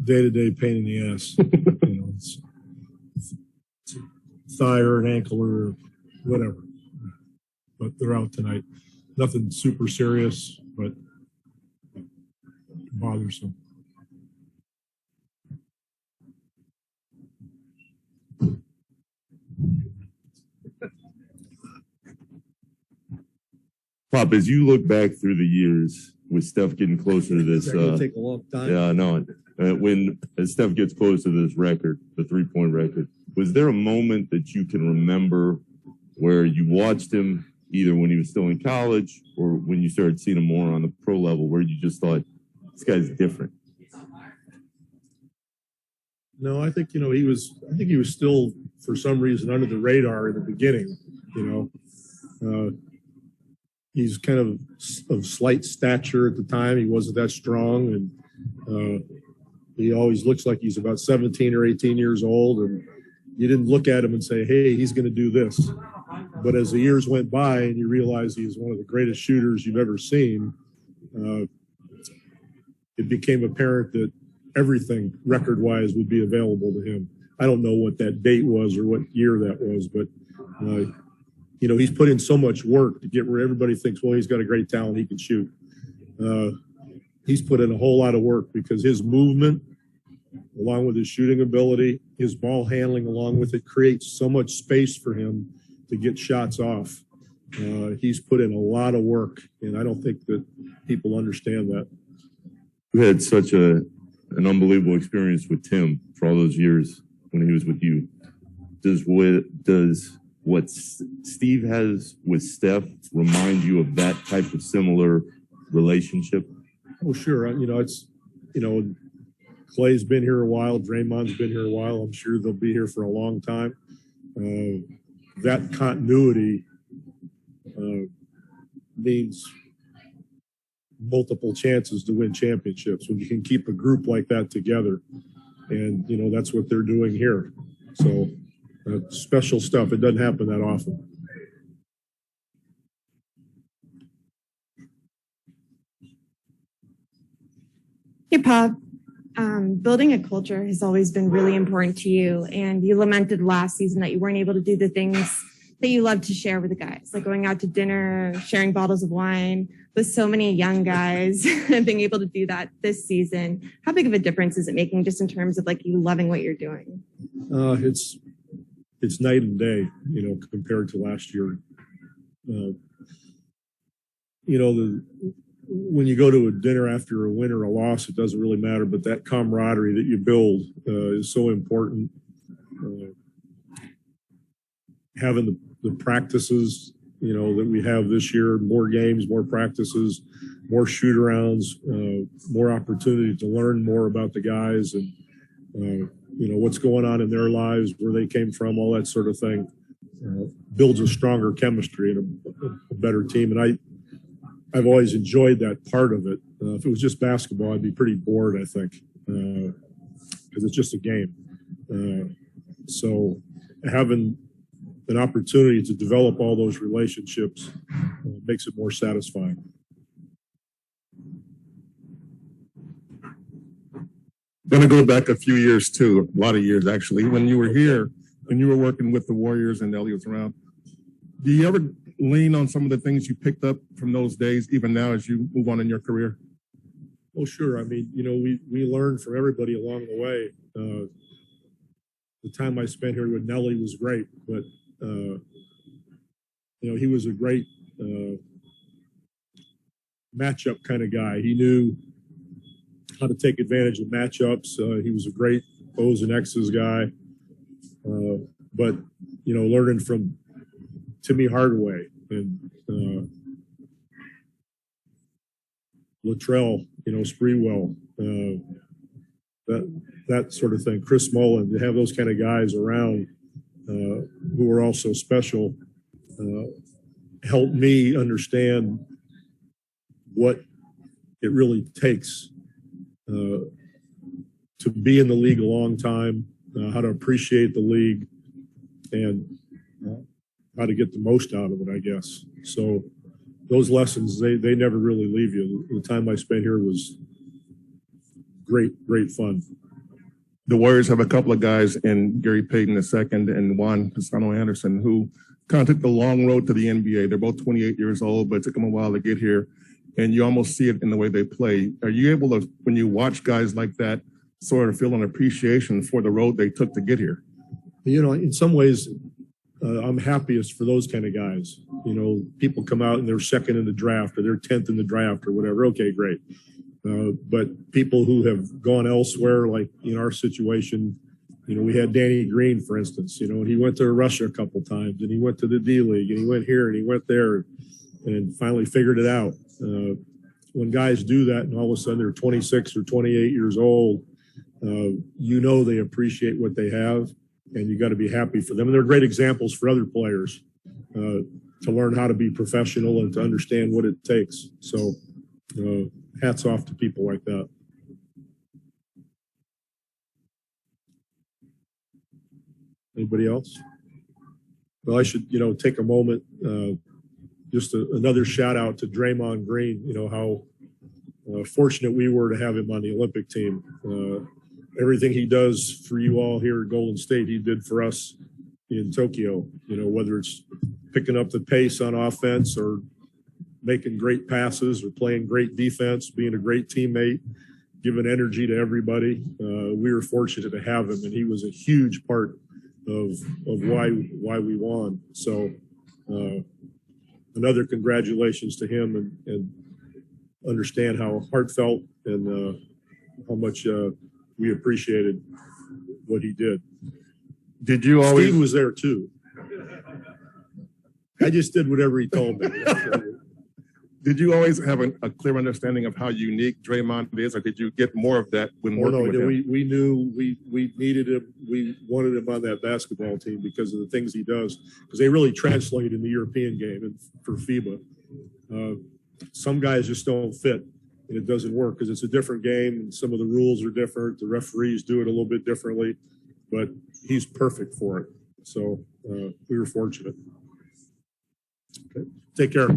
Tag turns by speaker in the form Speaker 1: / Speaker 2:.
Speaker 1: day-to-day pain in the ass. It's a thigh or an ankle or whatever. But they're out tonight. Nothing super serious, but bothersome.
Speaker 2: Pop, as you look back through the years with Steph getting closer to this,
Speaker 1: take a long time.
Speaker 2: Yeah, I know. As Steph gets closer to this record, the 3-point record, was there a moment that you can remember where you watched him either when he was still in college or when you started seeing him more on the pro level, where you just thought, this guy's different?
Speaker 1: No, I think, he was still, for some reason, under the radar in the beginning, He's kind of slight stature at the time. He wasn't that strong, and he always looks like he's about 17 or 18 years old, and you didn't look at him and say, hey, he's going to do this. But as the years went by and you realize he's one of the greatest shooters you've ever seen, it became apparent that everything record-wise would be available to him. I don't know what that date was or what year that was, but he's put in so much work to get where everybody thinks, well, he's got a great talent, he can shoot. He's put in a whole lot of work because his movement, along with his shooting ability, his ball handling along with it, creates so much space for him to get shots off. He's put in a lot of work, and I don't think that people understand that.
Speaker 2: You had such an unbelievable experience with Tim for all those years when he was with you. Does what Steve has with Steph remind you of that type of similar relationship?
Speaker 1: Oh, sure. Clay's been here a while. Draymond's been here a while. I'm sure they'll be here for a long time. That continuity means multiple chances to win championships when you can keep a group like that together. And, that's what they're doing here. So special stuff. It doesn't happen that often.
Speaker 3: Hey, Pop. Building a culture has always been really important to you, and you lamented last season that you weren't able to do the things that you love to share with the guys, like going out to dinner, sharing bottles of wine with so many young guys, and being able to do that this season. How big of a difference is it making just in terms of you loving what you're doing?
Speaker 1: It's night and day, compared to last year. When you go to a dinner after a win or a loss, it doesn't really matter, but that camaraderie that you build is so important. Having the practices, that we have this year, more games, more practices, more shoot-arounds, more opportunity to learn more about the guys and, what's going on in their lives, where they came from, all that sort of thing, builds a stronger chemistry and a better team. And I've always enjoyed that part of it. If it was just basketball, I'd be pretty bored, I think, because it's just a game. So having an opportunity to develop all those relationships makes it more satisfying.
Speaker 4: Going to go back a few years too, a lot of years actually. When you were here, when you were working with the Warriors and Elliot was around, do you ever lean on some of the things you picked up from those days, even now as you move on in your career?
Speaker 1: Oh, sure. I mean, we learned from everybody along the way. The time I spent here with Nelly was great, but he was a great matchup kind of guy. He knew how to take advantage of matchups. He was a great O's and X's guy. But, learning from Timmy Hardaway and Latrell, Sprewell, that sort of thing. Chris Mullin, to have those kind of guys around who are also special helped me understand what it really takes to be in the league a long time, how to appreciate the league, and how to get the most out of it, I guess. So those lessons, they never really leave you. The time I spent here was great fun.
Speaker 4: the Warriors have a couple of guys in Gary Payton II and Juan Pisano Anderson who kind of took the long road to the NBA. They're both 28 years old, but it took them a while to get here. And you almost see it in the way they play. Are you able to, when you watch guys like that, sort of feel an appreciation for the road they took to get here?
Speaker 1: You know, in some ways, I'm happiest for those kind of guys. You know, people come out and they're second in the draft or they're 10th in the draft or whatever. Okay, great. But people who have gone elsewhere, like in our situation, you know, we had Danny Green, for instance, you know, and he went to Russia a couple times and he went to the D League and he went here and he went there and finally figured it out. When guys do that and all of a sudden they're 26 or 28 years old, you know, they appreciate what they have and you got to be happy for them. And they're great examples for other players to learn how to be professional and to understand what it takes. So hats off to people like that. Anybody else? Well, I should, you know, take a moment, just another shout out to Draymond Green, you know, how fortunate we were to have him on the Olympic team. Everything he does for you all here at Golden State, he did for us in Tokyo, you know, whether it's picking up the pace on offense or making great passes or playing great defense, being a great teammate, giving energy to everybody. We were fortunate to have him, and he was a huge part of why we won. So another congratulations to him, and understand how heartfelt and how much we appreciated what he did.
Speaker 4: Did you always?
Speaker 1: Steve was there too. I just did whatever he told me.
Speaker 4: Did you always have a clear understanding of how unique Draymond is, or did you get more of that when working with him?
Speaker 1: We knew we needed him. We wanted him on that basketball team because of the things he does, because they really translate in the European game and for FIBA. Some guys just don't fit, and it doesn't work because it's a different game, and some of the rules are different. The referees do it a little bit differently, but he's perfect for it. So we were fortunate. Okay. Take care.